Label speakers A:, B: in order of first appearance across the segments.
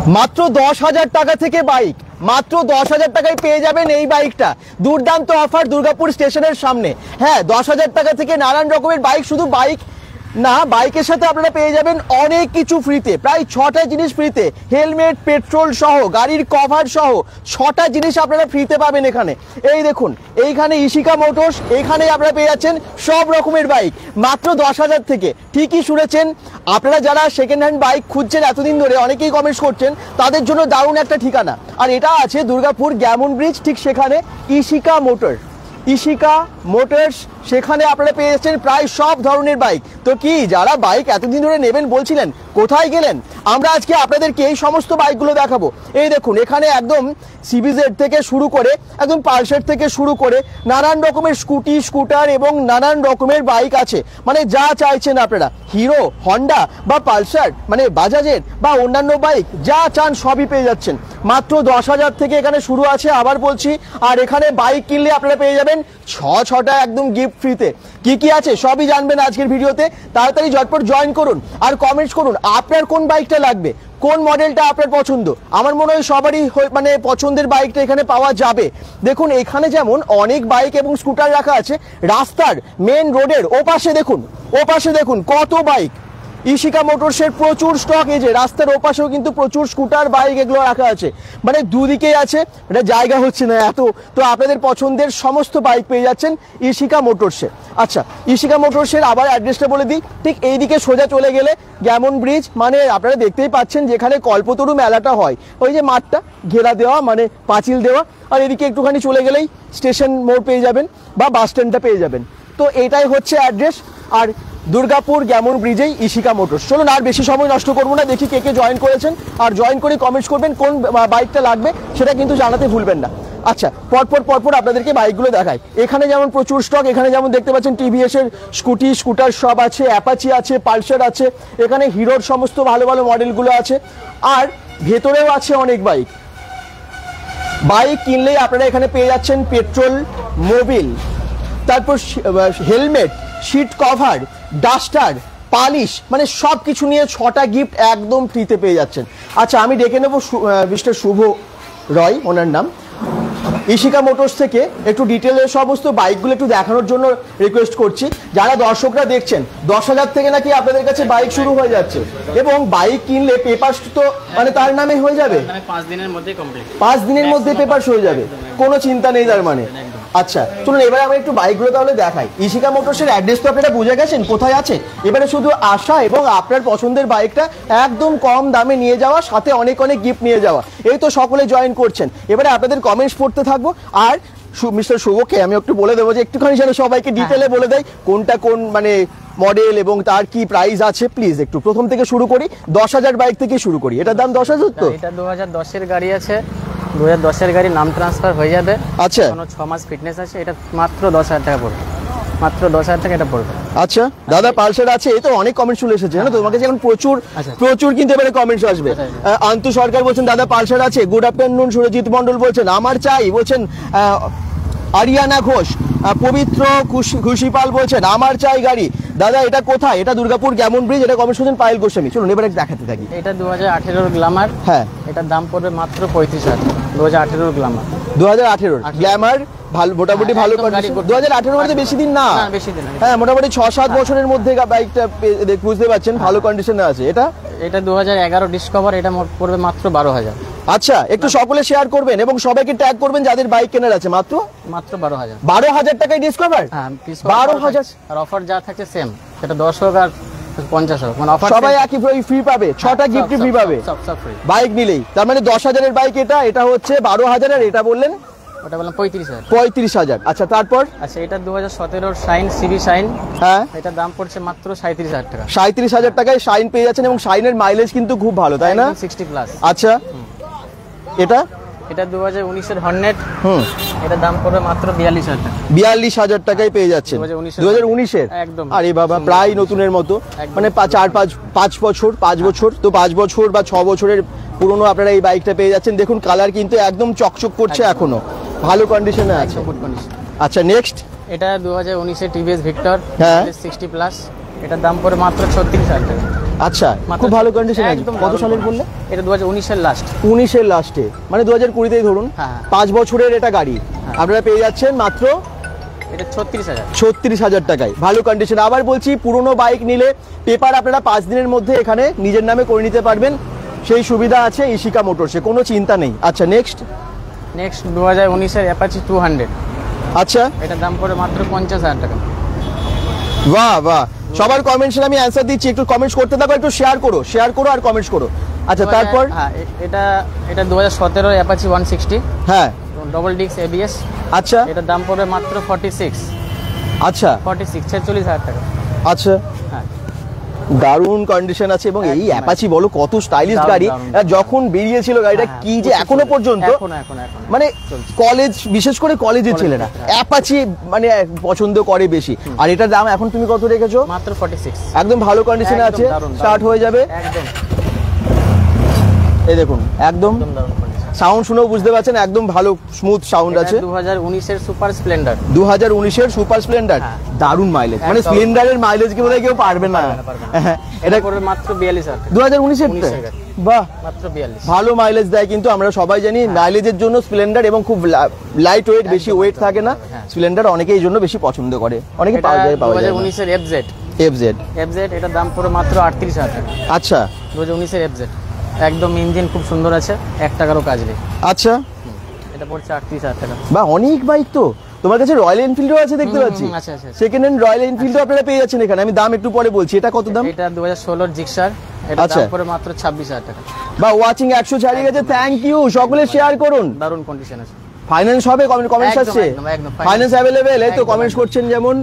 A: মাত্র 10,000 টাকা থেকে বাইক, মাত্র 10,000 টাকায় পেয়ে যাবেন এই বাইকটা। দুর্দান্ত অফার দুর্গাপুর স্টেশনের সামনে। হ্যাঁ, 10,000 টাকা থেকে নানান রকমের বাইক, শুধু বাইক না, বাইকের সাথে আপনারা পেয়ে যাবেন অনেক কিছু ফ্রিতে, প্রায় 6টা জিনিস ফ্রিতে। হেলমেট, পেট্রোল সহ, গাড়ির কভার সহ 6টা জিনিস আপনারা ফ্রিতে পাবেন এখানে। এই দেখুন, এইখানে ইশিকা মোটরস, এখানে আপনারা পেয়ে যাচ্ছেন সব রকমের বাইক মাত্র 10,000 থেকে। ঠিকই শুনেছেন, আপনারা যারা সেকেন্ড হ্যান্ড বাইক খুঁজছেন এতদিন ধরে, অনেকেই কমেন্টস করছেন, তাদের জন্য দারুণ একটা ঠিকানা। আর এটা আছে দুর্গাপুর গ্যামন ব্রিজ, ঠিক সেখানে ইশিকা মোটর, ইশিকা মোটরস, সেখানে আপনারা পেয়ে যাচ্ছেন প্রায় সব ধরনের বাইক। তো কি যারা বাইক এতদিন ধরে নেবেন বলছিলেন, কোথায় গেলেন? আমরা আজকে আপনাদেরকে এই সমস্ত বাইকগুলো দেখাবো। এই দেখুন, এখানে একদম সিবিজেড থেকে শুরু করে একদম পালসার থেকে শুরু করে নানান রকমের স্কুটি, স্কুটার এবং নানান রকমের বাইক আছে। মানে যা চাইছেন আপনারা, হিরো, হন্ডা বা পালসার, মানে বাজাজের বা অন্যান্য বাইক যা চান সবই পেয়ে যাচ্ছেন। মাত্র 10,000 থেকে এখানে শুরু আছে, আবার বলছি। আর এখানে বাইক কিনলে আপনারা পেয়ে যাবেন 6টা একদম গিফট ফ্রিতে। কি কি আছে সবই জানবেন আজকের ভিডিওতে। তাড়াতাড়ি ঝটপট জয়েন করুন আর কমেন্টস করুন আপনার কোন বাইকটা লাগবে, কোন মডেলটা আপনার পছন্দ। আমার মনে হয় সবারই মানে পছন্দের বাইকটা এখানে পাওয়া যাবে। দেখুন, এখানে যেমন অনেক বাইক এবং স্কুটার রাখা আছে। রাস্তার মেন রোডের ওপাশে দেখুন, ওপাশে দেখুন কত বাইক। ইশিকা মোটরসের প্রচুর স্টক, এই যে রাস্তার ওপাশেও কিন্তু প্রচুর স্কুটার, বাইক এগুলো রাখা আছে। মানে দুদিকেই আছে, এটা জায়গা হচ্ছে না এত। তো আপনাদের পছন্দের সমস্ত বাইক পেয়ে যাচ্ছেন ইশিকা মোটরসে। আচ্ছা, ইশিকা মোটরসের আবার অ্যাড্রেসটা বলে দিই। ঠিক এইদিকে সোজা চলে গেলে গ্যামন ব্রিজ, মানে আপনারা দেখতেই পাচ্ছেন যেখানে কল্পতরু মেলাটা হয়, ওই যে মাঠটা ঘেরা দেওয়া, মানে পাঁচিল দেওয়া। আর এদিকে একটুখানি চলে গেলেই স্টেশন মোড় পেয়ে যাবেন বা বাস স্ট্যান্ডটা পেয়ে যাবেন। তো এটাই হচ্ছে অ্যাড্রেস। আর দুর্গাপুর গ্যামন ব্রিজেই ইশিকা মোটরস। চলুন আর বেশি সময় নষ্ট করবো না, দেখি কে কে জয়েন করেছেন। আর জয়েন করে কমেন্টস করবেন কোন বাইকটা লাগবে, সেটা কিন্তু জানাতে ভুলবেন না। আচ্ছা, পরপর আপনাদেরকে বাইকগুলো দেখাই। এখানে যেমন প্রচুর স্টক, এখানে যেমন দেখতে পাচ্ছেন টিভিএস এর স্কুটি, স্কুটার সব আছে, অ্যাপাচি আছে, পালসার আছে, এখানে হিরোর সমস্ত ভালো ভালো মডেলগুলো আছে। আর ভেতরেও আছে অনেক বাইক। বাইক কিনলেই আপনারা এখানে পেয়ে যাচ্ছেন পেট্রোল, মোবিল, তারপর helmet, seat cover, duster, polish, মানে সব কিছু নিয়ে 6টা গিফট একদম ফ্রিতে পেয়ে যাচ্ছেন। আচ্ছা, আমি ডেকে নেব মিস্টার শুভ রয়, ওনার নাম, ইশিকা মোটরস থেকে একটু ডিটেলের সমস্ত বাইকগুলো একটু দেখানোর জন্য রিকোয়েস্ট করছি। যারা দর্শকরা দেখছেন, 10,000 থেকে নাকি আপনাদের কাছে বাইক শুরু হয়ে যাচ্ছে, এবং বাইক কিনলে পেপারস তো মানে তার নামে হয়ে যাবে,
B: 5 দিনের মধ্যে কমপ্লিট,
A: 5 দিনের মধ্যে পেপারস হয়ে যাবে, কোনো চিন্তা নেই তার মানে। আচ্ছা, চলুন এবারে আমরা একটু বাইকগুলো তাহলে দেখাই। ইশিকা মোটরসের অ্যাড্রেস তো আপনারা বুঝে গেছেন কোথায় আছে। এবারে শুধু আসা এবং আপনার পছন্দের বাইকটা একদম কম দামে নিয়ে যাওয়া, সাথে অনেক অনেক গিফট নিয়ে যাওয়া। এই তো সকলে জয়েন করছেন। এবারে আপনাদের কমেন্টস পড়তে থাকবো। আর মিস্টার শুভকে আমি একটু বলে দেবো যে একটুখানি যেন সবাইকে ডিটেলে বলে দেয় কোনটা কোন মানে মডেল এবং তার কি প্রাইস আছে। প্লিজ একটু প্রথম থেকে শুরু করি, 10,000 বাইক থেকে শুরু করি। এটার দাম 10,000 তো?
B: এটা 2010 এর গাড়ি আছে, 2010 এর গাড়ি, নাম ট্রান্সফার হয়ে যাবে।
A: আচ্ছা,
B: কোনো 6 মাস ফিটনেস আছে। এটা মাত্র 10,000 টাকা পড়বে, মাত্র 10,000 টাকা এটা পড়বে।
A: আচ্ছা দাদা, পালসার আছে। এই তো অনেক কমেন্ট চলে এসেছে না তোমাকে, যেমন প্রচুর কিন্তু এবারে কমেন্টস আসবে। আন্তু সরকার বলছেন দাদা পালসার আছে। Good afternoon. সুরজিৎ মন্ডল বলছেন আমার চাই, বলছেন আরিয়ানা ঘোষ। পবিত্র খুশিপাল বলছেন আমার চাই গাড়ি। দাদা এটা কোথায়? এটা দুর্গাপুর গ্যামন ব্রিজ। এটা কমেন্ট করছেন পায়েল গোস্বামী। চলুন এবারে দেখাতে থাকি।
B: এটা 2018 গ্ল্যামার। হ্যাঁ, এটার দাম পড়বে মাত্র 35,000। 2018 গ্ল্যামার, 2018
A: গ্ল্যামার ভালো, মোটামুটি ভালো কন্ডিশন। 2018 মানে বেশি দিন না,
B: বেশি দিন।
A: হ্যাঁ, মোটামুটি 6-7 বছরের মধ্যে বাইকটা বুঝতে পারছেন ভালো কন্ডিশনে আছে। এটা
B: 2011 ডিসকভার। এটা পড়বে মাত্র 12,000।
A: আচ্ছা, একটু সকলে শেয়ার করবেন এবং সবাইকে ট্যাগ করবেন যাদের বাইক কেনার আছে। মাত্র
B: 12,000।
A: 12,000 টাকায় ডিসকভার।
B: হ্যাঁ,
A: 12,000।
B: আর অফার যা থাকছে সেম, সেটা 10 হোক আর 50 হোক, মানে অফার
A: সবাই একই ফ্রি পাবে। 6টা গিফট ফ্রি পাবে
B: সব ফ্রি
A: বাইক নিলেই। তার মানে 10,000 এর বাইক এটা হচ্ছে 12,000। আর এটা বললেন
B: ওটা বললাম 35,000।
A: 35,000। আচ্ছা, তারপর?
B: আচ্ছা, এটা 2017 শাইন, সিবি শাইন।
A: হ্যাঁ,
B: এটার দাম পড়ছে মাত্র 37,000 টাকা।
A: 37,000 টাকায় শাইন পেয়ে যাচ্ছেন, এবং শাইনের মাইলেজ কিন্তু খুব ভালো, তাই না?
B: 60+।
A: আচ্ছা,
B: এটা 2019 এর হর্নেট। এটার দাম পড়বে মাত্র 42,000 টাকা।
A: 42,000 টাকায় পেয়ে যাচ্ছেন 2019 এর।
B: একদম।
A: আরে বাবা, প্রায় নতুনের মতো। মানে 5 বছর তো 5 বছর বা 6 বছরের পুরনো আপনারা এই বাইকটা পেয়ে যাচ্ছেন। দেখুন কালার কিন্তু একদম চকচক করছে, এখনো ভালো কন্ডিশনে আছে। আচ্ছা, নেক্সট।
B: এটা 2019 এর টিভিএস ভিক্টর,
A: হ্যাঁ,
B: 60+। এটার দাম পড়বে মাত্র 36,000 টাকা।
A: আচ্ছা,
B: মাত্র
A: খুব ভালো কন্ডিশন আছে।
B: একদম
A: কত
B: দারুণ
A: সালের
B: condition।
A: বললে?
B: এটা 2019 এর লাস্ট।
A: 19-এর লাস্টে, মানে 2020-তেই ধরুন।
B: হ্যাঁ।
A: 5 বছরের এটা গাড়ি আপনারা পেয়ে যাচ্ছেন মাত্র
B: এটা 36,000।
A: 36,000 টাকায়। ভালো কন্ডিশন। আবার বলছি, পুরনো বাইক নিলে পেপার আপনারা 5 দিনের মধ্যে এখানে নিজের নামে করে নিতে পারবেন, সেই সুবিধা আছে ইশিকা মোটরসে, কোনো চিন্তা নেই। আচ্ছা, নেক্সট
B: 2019 এর অ্যাপাচি 200।
A: আচ্ছা,
B: এটার দাম পড়ে মাত্র 50,000 টাকা।
A: বাহ বাহ, সবার কমেন্টসে আমি অ্যান্সার দিচ্ছি, একটু কমেন্টস করতে থাকো, একটু শেয়ার করো আর কমেন্টস করো। আচ্ছা, তারপর
B: হ্যাঁ, এটা 2017 এর অ্যাপাচি 160।
A: হ্যাঁ,
B: ডবল ডিস্ক এবিএস।
A: আচ্ছা
B: এটার দাম পড়বে মাত্র 46।
A: আচ্ছা
B: 46,000 টাকা।
A: আচ্ছা,
B: হ্যাঁ,
A: দারুণ কন্ডিশন আছে। এবং এই
B: একদম,
A: অ্যাপাচি বলো, কত স্টাইলিশ
B: দারুণ,
A: গাড়ি।
B: দারুণ।
A: যখন বেরিয়েছিল গাড়িটা
B: হ্যাঁ,
A: কি যে
B: প্রচুর
A: এখনো
B: চলছে।
A: পর্যন্ত
B: এখন
A: মানে
B: চলছে।
A: কলেজ, বিশেষ করে কলেজের
B: কলেজে,
A: ছেলেরা
B: হ্যাঁ।
A: অ্যাপাচি মানে পছন্দ করে বেশি। আর এটার দাম এখন তুমি কত রেখেছো?
B: মাত্র 46।
A: একদম ভালো কন্ডিশনে
B: একদম
A: আছে,
B: দারুণ,
A: স্টার্ট
B: দারুণ।
A: হয়ে যাবে।
B: একদম
A: এই দেখুন, একদম
B: একদম দারুণ condition।
A: সাউন্ড শুনেও বুঝতে পারছেন, একদম ভালো স্মুথ সাউন্ড আছে।
B: 2019 এর সুপার স্প্লেন্ডার।
A: 2019-এর সুপার স্প্লেন্ডার,
B: হ্যাঁ।
A: দারুণ মাইলেজ, মানে
B: একদম।
A: স্প্লেন্ডারের মাইলেজ কি বোধহয় কেউ পারবে না। হ্যাঁ,
B: এটা
A: এটা
B: পড়বে মাত্র 42,000 টাকা।
A: 2019-এর
B: 19-এর গাড়ি।
A: বাহ,
B: মাত্র 42।
A: ভালো মাইলেজ দেয়, কিন্তু আমরা সবাই জানি মাইলেজের জন্য স্প্লেন্ডার, এবং খুব লাইট ওয়েট, বেশি ওয়েট থাকে না
B: হ্যাঁ।
A: স্প্লেন্ডার, অনেকে এই জন্য বেশি পছন্দ করে, অনেকে
B: এটা
A: পাওয়া যায়
B: 2019 এর এফজেড।
A: এফজেড।
B: এটার দাম পড়ে মাত্র 38,000 টাকা।
A: আচ্ছা
B: 2019 এর এফজেড, একদম ইঞ্জিন খুব সুন্দর আছে, 1 টাকারও কাজ নেই।
A: আচ্ছা,
B: এটা পড়ছে 38,000 টাকা।
A: বা অনেক বাইক তো তোমার কাছে। রয়্যাল এনফিল্ডও আছে দেখতে পাচ্ছি।
B: আচ্ছা, আচ্ছা।
A: সেকেন্ড হ্যান্ড রয়্যাল এনফিল্ডও আপনারা পেয়ে যাচ্ছেন এখানে। আমি দাম একটু পরে বলছি। এটা কত দাম?
B: এটা 2016 জিক্সার। এটা
A: আচ্ছা।
B: দাম পড়ে মাত্র 26,000 টাকা।
A: বা ওয়াচিং 100 ছাড়িয়ে গেছে, থ্যাংক ইউ, সকলে শেয়ার করুন।
B: দারুণ কন্ডিশন আছে।
A: ফাইন্যান্স হবে, কমেন্টস
B: একদম,
A: আসছে,
B: একদম, একদম,
A: ফাইন্যান্স অ্যাভেলেবেল, এই তো
B: একদম,
A: কমেন্টস
B: একদম।
A: করছেন যেমন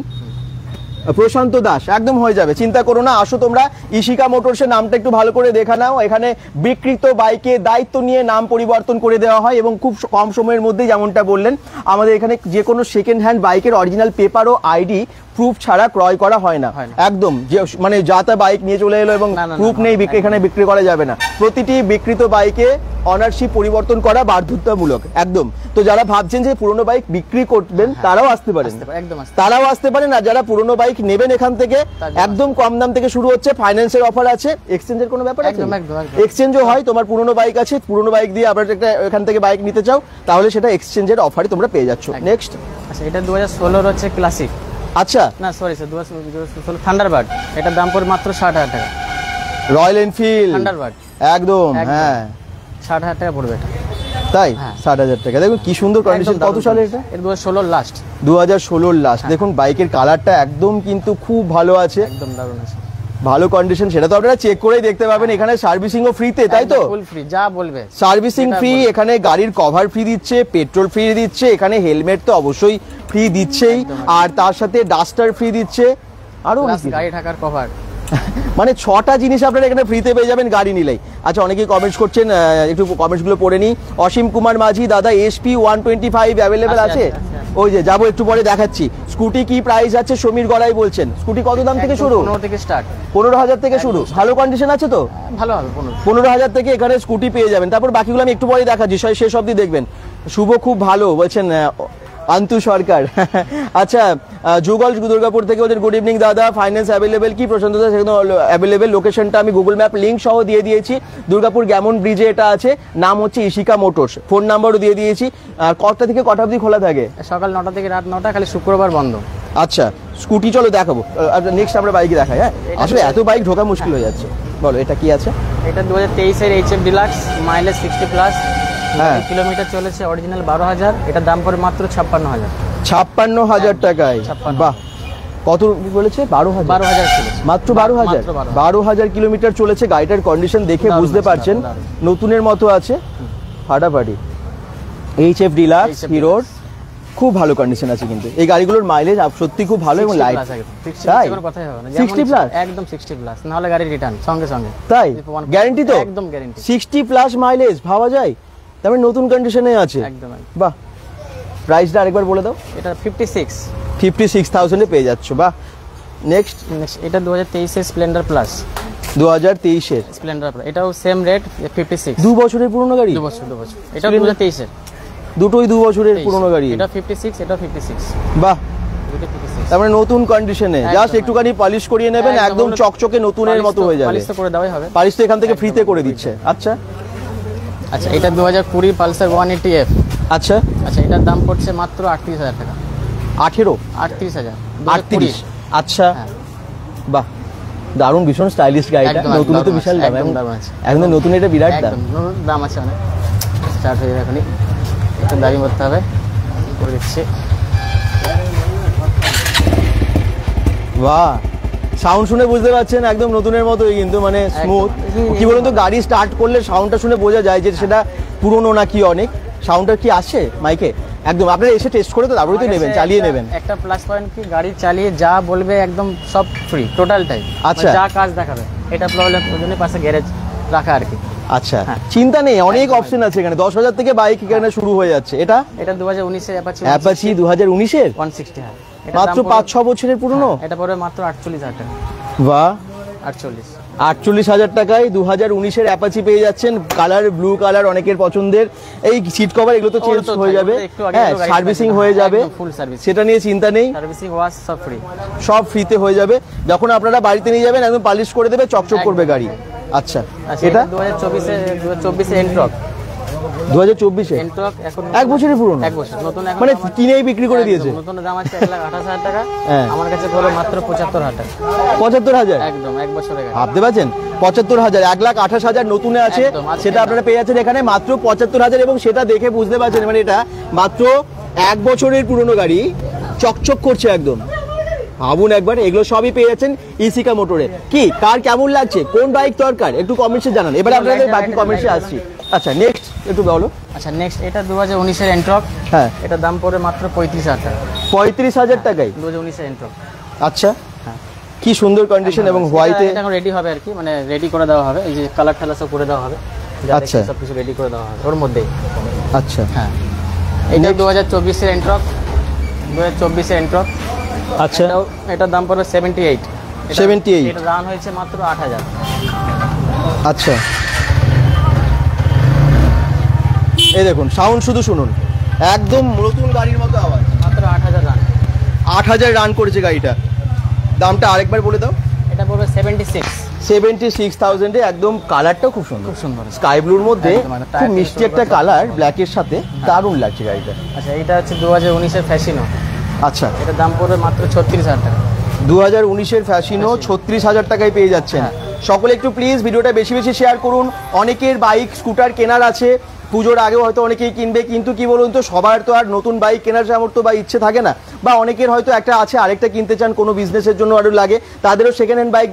A: প্রশান্ত দাস, একদম হয়ে যাবে, চিন্তা করো না। আসো তোমরা ইশিকা মোটরসের নামটা একটু ভালো করে দেখা নাও। এখানে বিক্রিত বাইকে দায়িত্ব নিয়ে নাম পরিবর্তন করে দেওয়া হয়, এবং খুব কম সময়ের মধ্যে, যেমনটা বললেন, আমাদের এখানে যে কোনো সেকেন্ড হ্যান্ড বাইকের অরিজিনাল পেপার ও আইডি প্রুফ ছাড়া ক্রয় করা হয় না।
B: হয় না।
A: একদম, যে মানে যা তা বাইক নিয়ে চলে এলো এবং
B: না, না,
A: প্রুফ
B: না,
A: নেই,
B: একদম।
A: এখানে বিক্রি করা যাবে না। প্রতিটি বিক্রিত বাইকে অনারশিপ পরিবর্তন করা বাধ্যতামূলক, একদম। তো যারা ভাবছেন যে পুরনো বাইক বিক্রি করবেন, তারাও আসতে পারেন,
B: একদম আসতে।
A: তারাও আসতে পারেন। আর যারা পুরনো বাইক নেবেন এখান থেকে,
B: তাদের
A: একদম কম দাম থেকে শুরু হচ্ছে, ফাইন্যান্সের অফার আছে, এক্সচেঞ্জের কোনো ব্যাপার আছে?
B: একদম, একদম, একদম।
A: এক্সচেঞ্জও হয়, তোমার পুরনো বাইক আছে, পুরনো বাইক দিয়ে আবার একটা এখান থেকে বাইক নিতে চাও, তাহলে সেটা এক্সচেঞ্জের অফারে তোমরা পেয়ে যাচ্ছ। নেক্সট,
B: আচ্ছা, এটা 2016 হচ্ছে ক্লাসিক।
A: আচ্ছা,
B: না সরি স্যার, 2016 থান্ডারবার্ড। এটার দাম পড়ে মাত্র 60,000 টাকা।
A: রয়্যাল এনফিল্ড
B: থান্ডারবার্ড
A: একদম,
B: একদম।
A: হ্যাঁ
B: 60,000 টাকা পড়বে এটা।
A: তাই,
B: হ্যাঁ।
A: 60,000 টাকা। দেখুন কি সুন্দর কন্ডিশন।
B: একদম
A: কত
B: দারুণ
A: সালে
B: condition।
A: এটা?
B: এটা 2016 লাস্ট।
A: 2016 লাস্ট। দেখুন বাইকের কালারটা একদম কিন্তু খুব ভালো আছে,
B: একদম দারুণ আছে।
A: ভালো কন্ডিশন। সেটা তো আপনারা চেক করেই দেখতে পাবেন। এখানে সার্ভিসিংও ফ্রিতে, তাই তো?
B: ফুল ফ্রি, যা বলবে
A: সার্ভিসিং
B: যেটা
A: ফ্রি,
B: বলবে।
A: এখানে গাড়ির কভার ফ্রি দিচ্ছে, পেট্রোল ফ্রি দিচ্ছে, এখানে হেলমেট তো অবশ্যই ফ্রি দিচ্ছেই, আর তার সাথে ডাস্টার ফ্রি দিচ্ছে, আরো অনেক
B: প্লাস
A: কিছু।
B: গাড়ি ঢাকার কভার।
A: মানে 6টা জিনিস আপনারা এখানে ফ্রিতে পেয়ে যাবেন গাড়ি নিলেই। আচ্ছা, অনেকেই কমেন্টস করছেন, একটু কমেন্টস গুলো পড়ে নি। অসীম কুমার মাঝি, দাদা এসপি 125 অ্যাভেলেবেল আছে?
B: আছে।
A: ওই যে যাবো, একটু পরে দেখাচ্ছি। স্কুটি কি প্রাইস আছে? সমীর গড়াই বলছেন। স্কুটি কত দাম থেকে শুরু?
B: 15 থেকে স্টার্ট।
A: 15,000 থেকে শুরু। ভালো কন্ডিশন আছে তো?
B: ভালো হবে 15।
A: 15,000 থেকে এখানে স্কুটি পেয়ে যাবেন। তারপর বাকিগুলো আমি একটু পরে দেখাচ্ছি, শেষ অবধি দেখবেন। শুভ খুব ভালো বলছেন আন্তু সরকার। আচ্ছা, যুগল দুর্গাপুর থেকে বলছেন গুড ইভিনিং দাদা, ফাইন্যান্স অ্যাভেলেবেল কি? প্রশান্ত দা, সেখানে অ্যাভেলেবেল। লোকেশনটা আমি গুগল ম্যাপ লিঙ্ক সহ দিয়ে দিয়েছি। দুর্গাপুর গ্যামন ব্রিজে এটা আছে, নাম হচ্ছে ইশিকা মোটরস। ফোন নাম্বারও দিয়ে দিয়েছি। আর কটা থেকে কটা অবধি খোলা থাকে?
B: সকাল 9টা থেকে রাত 9টা, খালি শুক্রবার বন্ধ।
A: আচ্ছা, স্কুটি চলো দেখাবো, নেক্সট আমরা বাইকে দেখাই। হ্যাঁ, আসলে এত বাইক ঢোকা মুশকিল হয়ে যাচ্ছে। বলো এটা কি আছে?
B: এটা 2023 এর এইচএফ ডিলাক্স, মাইলেজ 60 প্লাস,
A: হ্যাঁ।
B: কিলোমিটার চলেছে, অরিজিনাল 12,000। এটার দাম পড়ে মাত্র 56,000।
A: 56,000 টাকায়।
B: 56,000
A: বাহ, কত বলেছে? 12,000।
B: 12,000 চলেছে।
A: মাত্র 12,000।
B: মাত্র 12,000
A: 12,000 কিলোমিটার চলেছে। গাড়িটার কন্ডিশন দেখে
B: দারুণ
A: বুঝতে
B: আছে,
A: পারছেন
B: দারুণ।
A: নতুনের মতো আছে, ফাটাফাটি। এইচএফ ডিলাক্স
B: HF
A: হিরোর খুব ভালো কন্ডিশন আছে, কিন্তু এই গাড়িগুলোর মাইলেজ সত্যি খুব ভালো এবং
B: 60
A: লাইট।
B: plus একদম। 60
A: তাই?
B: কোনো কথাই হবে না।
A: 60
B: যেমন
A: প্লাস?
B: একদম 60 প্লাস, না হলে গাড়ি রিটার্ন সঙ্গে সঙ্গে।
A: তাই?
B: One-
A: গ্যারান্টি তো?
B: একদম গ্যারান্টি।
A: 60 প্লাস মাইলেজ ভাবা যায়, তারপরে নতুন কন্ডিশনে আছে।
B: একদম একদম।
A: বাহ, প্রাইসটা আরেকবার বলে দাও।
B: এটা 56।
A: 56,000 এ পেয়ে যাচ্ছ। বাহ, নেক্সট।
B: এটা 2023 এর স্প্লেন্ডার প্লাস।
A: 2023-এর
B: স্প্লেন্ডার প্লাস, এটাও সেম রেট 56।
A: 2 বছরের পুরনো গাড়ি।
B: 2 বছর। এটা 2023 এর।
A: দুটোই 2 বছরের পুরনো গাড়ি।
B: এটা 56, এটা 56।
A: বাহ,
B: দুটো 56।
A: তার মানে নতুন কন্ডিশনে, জাস্ট একটুখানি পলিশ করিয়ে নেবেন, একদম চকচকে নতুনের মতো হয়ে যাবে।
B: পালিশ তো করে দেওয়াই হবে,
A: পালিশ তো এখান থেকে ফ্রিতে করে দিচ্ছে। আচ্ছা
B: আচ্ছা, এটা 2020 পালসার 180F।
A: আচ্ছা
B: আচ্ছা, এটার দাম পড়ছে মাত্র 38,000 টাকা।
A: 38,000 38। আচ্ছা
B: হ্যাঁ।
A: বাহ, দারুণ, ভীষণ স্টাইলিশ গাড়িটা।
B: একদম,
A: নতুন তো
B: দারুণ
A: বিশাল
B: আছে,
A: দাম,
B: একদম দারুণ আছে।
A: একদম নতুন, এটা বিরাট দাম।
B: একদম নতুন দাম আছে অনেক। স্টার্ট হয়ে এখনই একটু দাঁড়িয়ে করতে হবে, করে দিচ্ছি।
A: বাহ, সাউন্ড শুনে বুঝতে পারছেন একদম নতুনের মতোই, কিন্তু মানে স্মুথ। কি বলুন তো, গাড়ি স্টার্ট করলে সাউন্ডটা শুনে বোঝা যায় যে সেটা পুরনো নাকি অনেক। সাউন্ডটা কি আসছে মাইকে? একদম আপনারা এসে টেস্ট করে তো তারপরে তো নেবেন, চালিয়ে নেবেন।
B: একটা প্লাস পয়েন্ট কি, গাড়ি চালিয়ে যা বলবে একদম সব ফ্রি, টোটালটাই।
A: আচ্ছা।
B: যা কাজ দেখাবে, এটা প্রবলেম ওই জন্য পাশে গ্যারেজ রাখা আর কি।
A: আচ্ছা,
B: হ্যাঁ।
A: চিন্তা নেই, অনেক অপশন আছে এখানে। 10,000 থেকে বাইক এখানে শুরু হয়ে যাচ্ছে। এটা
B: এটা 2019 এর
A: অ্যাপাচি 2019-এর,
B: 160। হ্যাঁ,
A: মাত্র 5-6 বছরের পুরনো।
B: এটা পড়বে মাত্র 48,000 টাকা।
A: বাহ,
B: 48।
A: 48,000 টাকায় 2019-এর অ্যাপাচি পেয়ে যাচ্ছেন। কালার ব্লু কালার, অনেকের পছন্দের। এই সিট কভার এগুলো তো চেঞ্জ হয়ে যাবে, হ্যাঁ, সার্ভিসিং হয়ে যাবে,
B: ফুল সার্ভিস,
A: সেটা নিয়ে চিন্তা নেই।
B: সার্ভিসিং ওয়াশ সব ফ্রি,
A: সব ফ্রিতে হয়ে যাবে। যখন আপনারা বাড়িতে নিয়ে যাবেন একদম পালিশ করে দেবে, চকচক করবে গাড়ি। আচ্ছা, এটা
B: 2024 এ এন্ট্রক।
A: 2024-এ
B: এন্ট্রক এখন
A: 1 বছরের পুরনো,
B: 1 বছর নতুন, এখন
A: মানে
B: দাম আছে-
A: কিনেই বিক্রি করে দিয়েছে।
B: একদম নতুন দাম আছে 1,28,000 টাকা।
A: হ্যাঁ।
B: আমার কাছে পড়লো মাত্র 75,000 টাকা।
A: 75,000
B: একদম 1 বছরের গাড়ি।
A: ভাবতে পারছেন? 75,000, 1,28,000 নতুনে আছে,
B: একদম, আজকে
A: সেটা আপনারা পেয়ে যাচ্ছেন এখানে মাত্র 75,000। এবং সেটা দেখে বুঝতে পারছেন মানে এটা মাত্র 1 বছরের পুরনো গাড়ি, চকচক করছে একদম। ভাবুন একবার, এগুলো সবই পেয়ে যাচ্ছেন ইসিকা মোটরে। কি কার কেমন লাগছে, কোন বাইক দরকার, একটু কমেন্টসে জানান। এবারে আপনাদের বাকি কমেন্টসে আসছি। আচ্ছা, নেক্সট একটু বলো।
B: আচ্ছা, নেক্সট এটা 2019 এর এন্ট্রক।
A: হ্যাঁ,
B: এটা দাম পড়বে মাত্র 35,000 টাকা।
A: 35,000 টাকায়।
B: 2019 এর এন্ট্রক।
A: আচ্ছা,
B: হ্যাঁ।
A: কি সুন্দর কন্ডিশন এবং হোয়াইটে।
B: এটা এখন রেডি হবে আর কি, মানে রেডি করে দেওয়া হবে, এই যে কালার ঠালা সব করে দেওয়া হবে।
A: আচ্ছা।
B: সব কিছু রেডি করে দেওয়া হবে ওর মধ্যেই।
A: আচ্ছা,
B: হ্যাঁ, এটা 2024 এর এন্ট্রক। 2024 এর এন্ট্রক।
A: আচ্ছা,
B: এটার দাম পড়বে 78।
A: 78।
B: এটা দাম হয়েছে মাত্র 8,000।
A: আচ্ছা, এই দেখুন, সাউন্ড শুধু শুনুন, একদম নতুন গাড়ির মতো আওয়াজ।
B: মাত্র 8,000 রান।
A: 8,000 রান করেছে গাড়িটা। দামটা আরেকবার বলে দাও।
B: এটা পড়বে 76।
A: 76,000-এ। একদম কালারটাও খুব সুন্দর,
B: খুব সুন্দর।
A: স্কাই ব্লুর মধ্যে
B: একদম, মানে
A: খুব মিষ্টি একটা কালার, ব্ল্যাকের সাথে দারুণ লাগছে গাড়িটা।
B: আচ্ছা, এটা হচ্ছে 2019 এর ফ্যাশিনো।
A: আচ্ছা,
B: এটার দাম পড়বে মাত্র 36,000 টাকা।
A: 2019-এর ফ্যাশিনো 36,000 টাকায় পেয়ে যাচ্ছেন। সকলে একটু প্লিজ ভিডিওটা বেশি বেশি শেয়ার করুন। অনেকের বাইক স্কুটার কেনার আছে, পুজোর আগেও হয়তো অনেকেই কিনবে, কিন্তু কি বলুন তো, সবার তো আর নতুন বাইক কেনার সামর্থ্য বা ইচ্ছে থাকে না, বা অনেকের হয়তো একটা আছে, আরেকটা কিনতে চান, কোনো বিজনেসের জন্য আরও লাগে, তাদেরও সেকেন্ড হ্যান্ড বাইক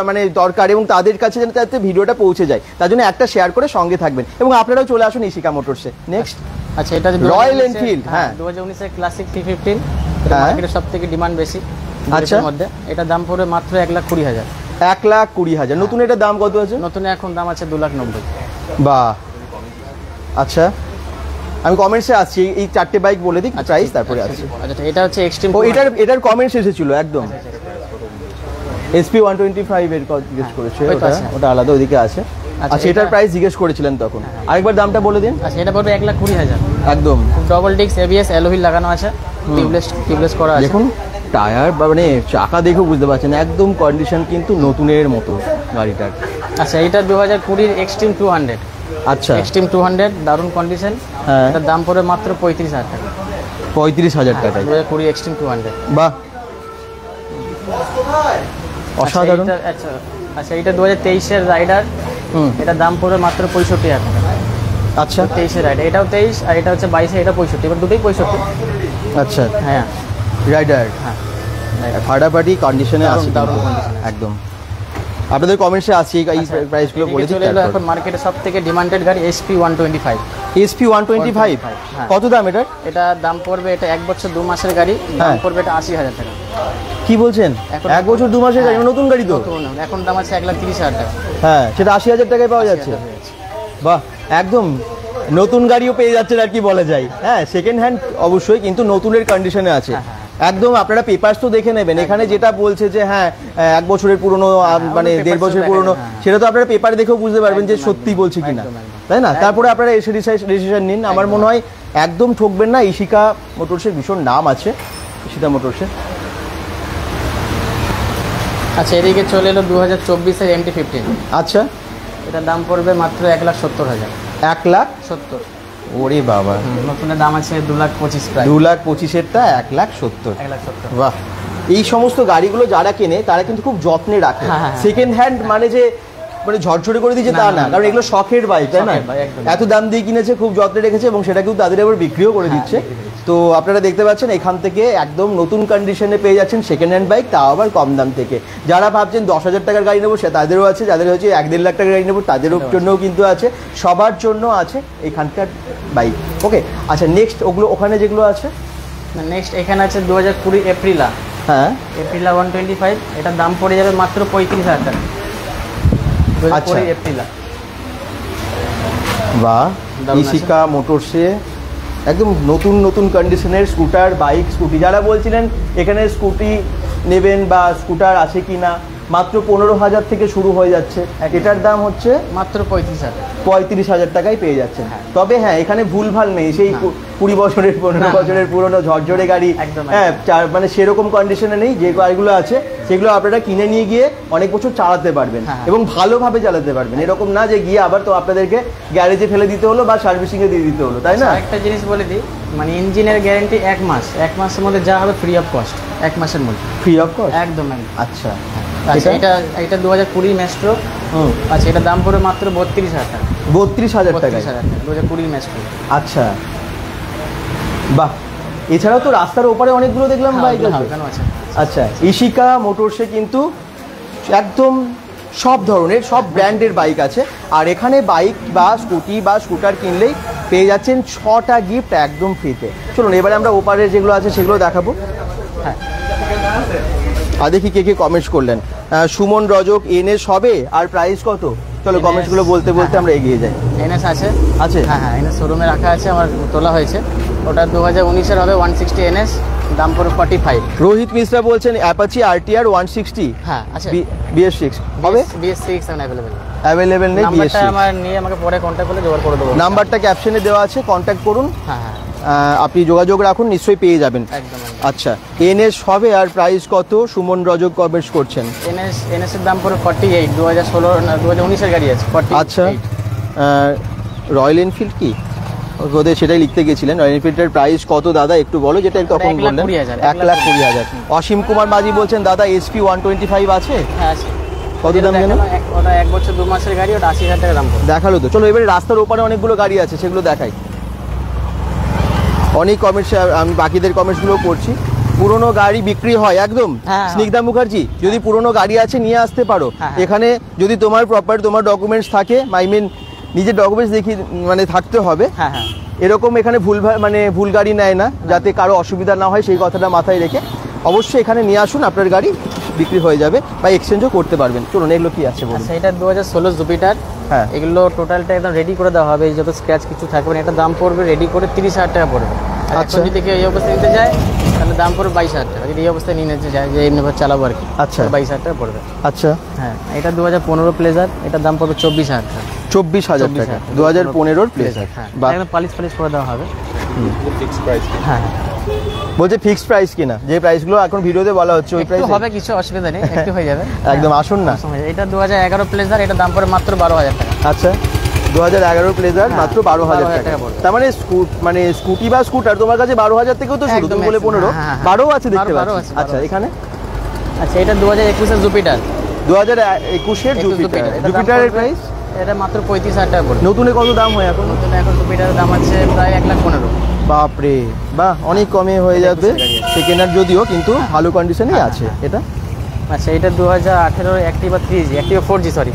A: মানে দরকার, এবং তাদের কাছে যেন তাতে ভিডিওটা পৌঁছে যায়, তার জন্য একটা শেয়ার করে সঙ্গে থাকবেন। এবং আপনারাও চলে আসুন ইসিকা মোটরসে। নেক্সট,
B: আচ্ছা, এটা
A: রয়্যাল এনফিল্ড। হ্যাঁ,
B: 2019 এর ক্লাসিক 315।
A: হ্যাঁ।
B: মার্কেটে সবথেকে ডিমান্ড বেশি।
A: আচ্ছা।
B: এর মধ্যে এটা দাম পড়বে মাত্র 1,20,000।
A: 1,20,000। নতুন এটার দাম কত আছে?
B: নতুন এখন দাম আছে 2,90,000।
A: বাহ, আচ্ছা, আমি কমেন্টসে আসছি, এই 4টে বাইক বলে দিই প্রাইস, তারপরে আসছি।
B: আচ্ছা, এটা হচ্ছে এক্সট্রিম।
A: ও, এটার কমেন্টস এসেছিল একদম। SP 125 এর জিজ্ঞেস করেছে,
B: ওই তো আছে।
A: ওটা আলাদা ওইদিকে আছে। আচ্ছা, এটার প্রাইস জিজ্ঞেস করেছিলেন তখন, আরেকবার দামটা বলে দিন।
B: আচ্ছা, এটা পড়বে 1,20,000।
A: একদম
B: ডবল ডিস্ক ABS অ্যালোহুইল লাগানো আছে, টিউবলেস করা আছে।
A: দেখুন, টায়ার বা মানে চাকা দেখেও বুঝতে পারছেন, একদম কন্ডিশন কিন্তু নতুনের মতো গাড়িটার।
B: আচ্ছা, এটা 2020 এর এক্সট্রিম 200।
A: আচ্ছা,
B: এক্সট্রিম 200 দারুণ কন্ডিশন।
A: হ্যাঁ,
B: এটার দাম পড়বে মাত্র 35,000 টাকা।
A: 35,000 টাকায়।
B: 2020 এক্সট্রিম 200।
A: বাহ, অসাধারণ।
B: আচ্ছা, এটা 2023 এর রাইডার। এটার দাম পড়বে মাত্র 65,000 টাকা।
A: আচ্ছা,
B: 23 এর রাইডার, এটাও 23 আর এটা হচ্ছে 22 এটা 65, এবার দুটোই 65।
A: আচ্ছা,
B: হ্যাঁ,
A: রাইডার
B: হ্যাঁ,
A: ফাটাফাটি কন্ডিশনে আছে,
B: দারুণ condition আছে।
A: একদম। আপনাদের কমেন্টসে আসছে এই প্রাইসগুলো বলে
B: চলে এলো এখন মার্কেটে সবথেকে ডিমান্ডেড গাড়ি SP 125।
A: SP 125
B: হ্যাঁ।
A: কত দাম এটার?
B: এটা দাম পড়বে, এটা 1 বছর 2 মাসের গাড়ি, দাম
A: হ্যাঁ।
B: পড়বে এটা 80,000 টাকা।
A: কি বলছেন?
B: এখন
A: 1 বছর 2 মাসের গাড়ি, নতুন গাড়ি তো।
B: এখন দাম আছে 1,30,000 টাকা।
A: হ্যাঁ, সেটা 80,000 টাকায় পাওয়া যাচ্ছে। বাহ, একদম নতুন গাড়িও পেয়ে যাচ্ছেন আর কি বলা যায়। হ্যাঁ, সেকেন্ড হ্যান্ড অবশ্যই, কিন্তু নতুনের কন্ডিশনে আছে। একদম আপনারা পেপারস তো দেখে নেবেন, এখানে যেটা বলছে যে হ্যাঁ 1 বছরের পুরনো, মানে 1.5 বছরের পুরনো, সেটা তো আপনারা পেপার দেখেও বুঝতে পারবেন যে সত্যি বলছে কিনা, তাই না? তারপরে আপনারা এসে ডিসিশন নিন। আমার মনে হয় একদম ঠকবেন না। ইশিকা মোটরসের ভীষণ নাম আছে, ইশিকা মোটরসের।
B: আচ্ছা এদিকে চলে এলো 2024-এর MT-15।
A: আচ্ছা,
B: এটার দাম পড়বে মাত্র 1,70,000।
A: 1,70,000? ওরে বাবা,
B: নতুনের দাম আছে 2,25,000 প্রায়।
A: 2,25,000টা 1,70,000।
B: 1,70,000।
A: বাহ, এই সমস্ত গাড়িগুলো যারা কেনে তারা কিন্তু খুব যত্নে রাখে।
B: হ্যাঁ।
A: সেকেন্ড হ্যান্ড মানে যে মানে ঝরঝরে করে দিয়েছে তা না, কারণ এগুলো শখের বাইক, তাই না?
B: শখের বাইক, একদম।
A: এত দাম দিয়ে কিনেছে, খুব যত্নে রেখেছে এবং সেটা কিন্তু তাদের আবার বিক্রিও করে দিচ্ছে। তো আপনারা দেখতে পাচ্ছেন এখান থেকে একদম নতুন কন্ডিশনে পেয়ে যাচ্ছেন সেকেন্ড হ্যান্ড বাইক, তাও আবার কম দাম থেকে। যারা ভাবছেন 10,000 টাকার গাড়ি নেবো সে তাদেরও আছে, যাদের হচ্ছে 1-1.5 লাখ টাকার গাড়ি নেবো তাদেরও জন্যও কিন্তু আছে, সবার জন্য আছে এখানকার বাইক। ওকে, আচ্ছা নেক্সট ওখানে যেগুলো আছে,
B: নেক্সট এখানে আছে 2020 এপ্রিলা।
A: হ্যাঁ,
B: এপ্রিলা 125, এটার দাম পড়ে যাবে মাত্র 35,000 টাকা। 2020 এপ্রিলা।
A: বাহ,
B: দারুণ আছে।
A: ইশিকা মোটরসে একদম নতুন নতুন কন্ডিশনের স্কুটার, বাইক, স্কুটি। যারা বলছিলেন এখানে স্কুটি নেবেন বা স্কুটার আছে কি না, মাত্র 15,000 থেকে শুরু হয়ে যাচ্ছে। এটার দাম হচ্ছে
B: মাত্র 35,000।
A: 35,000 টাকায় পেয়ে যাচ্ছেন।
B: হ্যাঁ।
A: তবে হ্যাঁ, এখানে ভুলভাল নেই, সেই
B: না।
A: 20 বছরের 15 বছরের পুরনো ঝরঝরে গাড়ি।
B: একদম,
A: হ্যাঁ, মানে সেরকম কন্ডিশনে নেই। যে গাড়িগুলো আছে সেগুলো আপনারা কিনে নিয়ে গিয়ে অনেক বছর চালাতে পারবেন
B: হ্যাঁ।
A: এবং ভালোভাবে চালাতে পারবেন। এরকম না যে গিয়ে আবার তো আপনাদেরকে গ্যারেজে ফেলে দিতে হলো বা সার্ভিসিংয়ে দিয়ে দিতে হলো, তাই না?
B: একটা জিনিস বলে দিই, মানে ইঞ্জিনের গ্যারান্টি 1 মাস। 1 মাসের মধ্যে যা হবে ফ্রি অফ কস্ট, 1 মাসের মধ্যে
A: ফ্রি অফ কস্ট?
B: একদম।
A: আচ্ছা,
B: আচ্ছা এটা 2020 ম্যাস্ট্রো। আচ্ছা এটার দাম পড়বে মাত্র 32,000 টাকা।
A: 32,000 টাকা?
B: 32,000 টাকা 2020 ম্যাস্ট্রো।
A: আচ্ছা, বাহ। এছাড়াও তো রাস্তার ওপারে অনেকগুলো দেখলাম বাইক আছে।
B: কেন আছে?
A: আচ্ছা, ইশিকা মোটরসে কিন্তু একদম সব ধরনের, সব ব্র্যান্ডের বাইক আছে। আর এখানে বাইক বা স্কুটি বা স্কুটার কিনলেই পেয়ে যাচ্ছেন 6টা গিফট একদম ফ্রিতে। চলুন এবারে আমরা ওপারে যেগুলো আছে সেগুলো দেখাবো।
B: হ্যাঁ,
A: আর দেখি কে কে কমেন্টস করলেন। সুমন রজক, এনএস হবে আর প্রাইস কত? চলো
B: NS
A: কমেন্টসগুলো বলতে বলতে আমরা এগিয়ে যাই।
B: এনএস আছে।
A: আছে?
B: হ্যাঁ, এনএস শোরুমে রাখা আছে, আমার তোলা হয়েছে। ওটা 2019-এর হবে 160 এনএস, দাম পড়বে 45।
A: রোহিত মিশ্রা বলছেন অ্যাপাচি RTR 160।
B: হ্যাঁ আছে।
A: BS6 হবে?
B: BS6 available.
A: অ্যাভেলেবেল নেই
B: নাম্বারটা
A: BS6।
B: আমার নিয়ে আমাকে পরে কন্ট্যাক্ট করলে জোগাড় করে দেবো।
A: নাম্বারটা ক্যাপশনে দেওয়া আছে, কন্ট্যাক্ট করুন।
B: হ্যাঁ,
A: আপনি যোগাযোগ রাখুন, নিশ্চয়ই পেয়ে যাবেন।
B: একদম।
A: আচ্ছা, এনএস হবে আর প্রাইস কত? সুমন রজক কমেন্টস করছেন।
B: এনএস এর দাম পড়বে 48। 2019-এর গাড়ি আছে 48।
A: আচ্ছা, রয়্যাল এনফিল্ড কি বোধহয় সেটাই লিখতে গেছিলেন। রয়্যাল এনফিল্ডের প্রাইস কত দাদা একটু বলো, যেটা তখন বললেন 1,20,000। অসীম কুমার মাঝি বলছেন দাদা SP 125 আছে?
B: হ্যাঁ আছে।
A: কত দাম জানো?
B: ওটা 1 বছর 2 মাসের গাড়ি, ওটা 80,000 টাকা দাম পড়বে।
A: দেখালো তো। চলো এবারে রাস্তার ওপারে অনেকগুলো গাড়ি আছে, সেগুলো দেখাই। অনেক কমেন্টস, আমি বাকিদের কমেন্টসগুলো করছি। পুরনো গাড়ি বিক্রি হয় একদম।
B: হ্যাঁ।
A: স্নিগ্ধা মুখার্জি, যদি পুরনো গাড়ি আছে নিয়ে আসতে পারো।
B: হ্যাঁ।
A: এখানে যদি তোমার প্রপার তোমার ডকুমেন্টস থাকে, আই মিন নিজের ডকুমেন্টস দেখি মানে থাকতে হবে।
B: হ্যাঁ।
A: এরকম এখানে ভুল গাড়ি নেয় না, যাতে কারো অসুবিধা না হয় সেই কথাটা মাথায় রেখে অবশ্যই এখানে নিয়ে আসুন, আপনার গাড়ি বিক্রি হয়ে যাবে বা এক্সচেঞ্জও করতে পারবেন। চলুন এগুলো কি আছে বলুন।
B: আচ্ছা এটা 2016 জুপিটার।
A: হ্যাঁ,
B: এগুলো টোটালটা একদম রেডি করে দেওয়া হবে, যত স্ক্র্যাচ কিছু থাকবে না। এটা দাম পড়বে রেডি করে 30,000 টাকা পড়বে।
A: আচ্ছা।
B: যদি কেউ এই অবস্থায় নিতে যায় তাহলে দাম পড়বে 22,000 টাকা। যদি এই অবস্থায় নিয়ে নিতে যায় যে এমনিভাবে চালাবো আর কি,
A: আচ্ছা
B: 22,000 টাকা পড়বে।
A: আচ্ছা,
B: হ্যাঁ এটা 2015 প্লেজার, এটার দাম পড়বে 24,000 টাকা।
A: 24,000 টাকা 2015-র প্লেজার।
B: হ্যাঁ,
A: বাহ,
B: একদম পালিশ করে দেওয়া হবে। হ্যাঁ,
A: বলছে ফিক্সড প্রাইস কিনা, যে প্রাইসগুলো এখন ভিডিওতে বলা হচ্ছে ওই
B: একটু
A: প্রাইস
B: হবে, কিছু অসুবিধা নেই, একটু হয়ে যাবে।
A: একদম আসুন না।
B: এটা 2011 প্লেজার, এটা দাম পড়বে মাত্র 12,000 টাকা।
A: আচ্ছা, 2011 প্লেজার
B: হ্যাঁ,
A: মাত্র 12,000 টাকা
B: পড়বে।
A: তার মানে স্কুটি বা স্কুটার তোমার কাছে 12,000 থেকেও তো শুরু,
B: একদম
A: তুমি বলে 15,
B: হ্যাঁ।
A: 12 আছে দেখতে
B: 12
A: পাচ্ছি।
B: আছে, 12
A: আচ্ছা
B: আছে।
A: এখানে
B: আচ্ছা এটা 2021-এর জুপিটার।
A: 2021-এর জুপিটার।
B: এটা দাম
A: জুপিটারের
B: পড়বে-
A: প্রাইস
B: এটা মাত্র 35,000 টাকা পড়বে।
A: নতুনে কত দাম হয় এখন?
B: নতুন এখন জুপিটারের দাম আছে প্রায় 1,15,000।
A: বাপরে, বাহ, অনেক কমে হয়ে যাবে।
B: 21-এর গাড়ি আছে।
A: সেকেন্ড হ্যান্ড যদিও, কিন্তু ভালো কন্ডিশনেই আছে এটা।
B: আচ্ছা এটা 2018-র Activa 3G, Activa 4G sorry,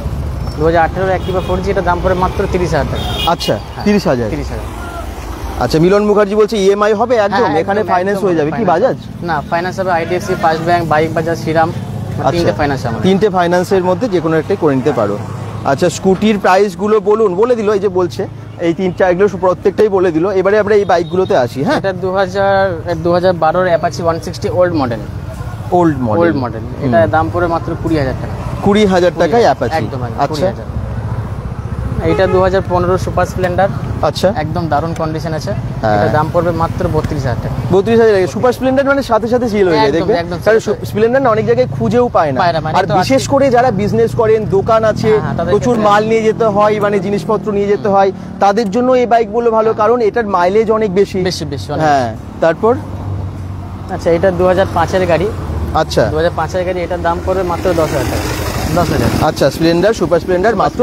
B: 2018-র অ্যাক্টিভা 4G, এটা দাম পড়ে মাত্র 30,000 টাকা।
A: আচ্ছা, 30,000।
B: 30,000।
A: আচ্ছা, মিলন মুখার্জি বলছে ইএমআই হবে একদম,
B: হ্যাঁ,
A: এখানে
B: একদম,
A: ফাইন্যান্স
B: একদম
A: হয়ে যাবে কি
B: finance।
A: বাজাজ?
B: না, ফাইন্যান্স হবে IDFC, first bank, bike Bajaj, Shriram, তিনটে ফাইন্যান্স আমাদের।
A: 3টে ফাইন্যান্সের মধ্যে যে কোনো একটাই করে নিতে পারো। আচ্ছা, স্কুটির প্রাইসগুলো বলে দিল, এই যে বলছে এই 3-4গুলো প্রত্যেকটাই বলে দিল। এবারে আমরা এই বাইকগুলোতে আসি। হ্যাঁ,
B: এটা 2012-র Apache 160 old model.
A: Old model.
B: এটা দাম পড়ে মাত্র 20,000 টাকা।
A: 20,000 টাকায় অ্যাপাচি।
B: একদম
A: আচ্ছা,
B: 20,000। এইটা 2015 সুপার স্প্লেন্ডার,
A: আচ্ছা
B: একদম দারুণ কন্ডিশন আছে।
A: হ্যাঁ।
B: এটা দাম পড়বে মাত্র 32,000 টাকা।
A: 32,000 সুপার স্প্লেন্ডার মানে সাথে সাথে সিল হয়ে যায়,
B: একদম,
A: দেখবে
B: একদম
A: কারণ
B: সাথে।
A: স্প্লেন্ডার না অনেক জায়গায় খুঁজেও পায় না।
B: মানে
A: আর
B: তো
A: বিশেষ করে যারা বিজনেস করেন, দোকান আছে,
B: হ্যাঁ, তাদের
A: প্রচুর
B: ক্ষেত্রে-
A: মাল নিয়ে যেতে হয়, মানে জিনিসপত্র নিয়ে যেতে হয়, তাদের জন্য এই বাইকগুলো ভালো, কারণ এটার মাইলেজ অনেক বেশি।
B: বেশি বেশি অনেক।
A: হ্যাঁ, তারপর
B: আচ্ছা, এটা 2005 এর গাড়ি,
A: আচ্ছা
B: 2005 এর গাড়ি, এটার দাম পড়বে মাত্র 10,000 টাকা। 10,000,
A: আচ্ছা স্প্লেন্ডার, সুপার স্প্লেন্ডার মাত্র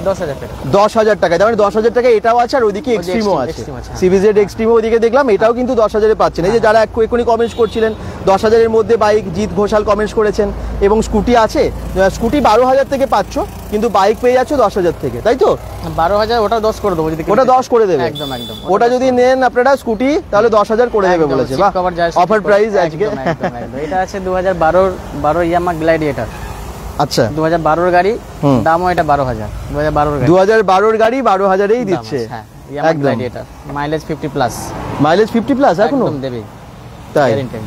B: 10,000 টাকা।
A: 10,000 টাকা। তার মানে 10,000 টাকা এটাও আছে, আর ওইদিকে এক্সট্রিমও আছে,
B: এক্সট্রিম আছে, হ্যাঁ।
A: সিবিজেড এক্সট্রিমও ওইদিকে দেখলাম, এটাও কিন্তু 10,000-এ পাচ্ছেন। এই যে যারা এক্ষুনি কমেন্টস করছিলেন 10,000-এর মধ্যে বাইক, জিৎ ঘোষাল কমেন্টস করেছেন, এবং স্কুটি আছে, স্কুটি 12,000 থেকে পাচ্ছ, কিন্তু বাইক পেয়ে যাচ্ছ 10,000 থেকে, তাই তো?
B: 12,000, ওটা 10 করে দেবো যদি
A: ওটা
B: কিনতে
A: 10 করে দেবে,
B: একদম একদম।
A: ওটা যদি নেন আপনারা স্কুটি, তাহলে 10,000 করে দেবে
B: একদম,
A: বলেছে।
B: seat
A: বাহ,
B: cover যায়, seat
A: অফার
B: cover,
A: প্রাইস আজকে।
B: একদম, একদম। এটা আছে 2012 ইয়ামা গ্ল্যাডিয়েটর,
A: আচ্ছা
B: 2012 গাড়ি,
A: হুম।
B: দামও এটা 12,000। 2012 গাড়ি
A: 2012 গাড়ি 12,000-এই
B: দাম
A: দিচ্ছে,
B: আছে, হ্যাঁ। ইয়ামা
A: একদম।
B: Gladiator, mileage 50 plus,
A: mileage 50 plus এখনো,
B: একদম দেবে,
A: তাই?
B: গ্যারান্টি।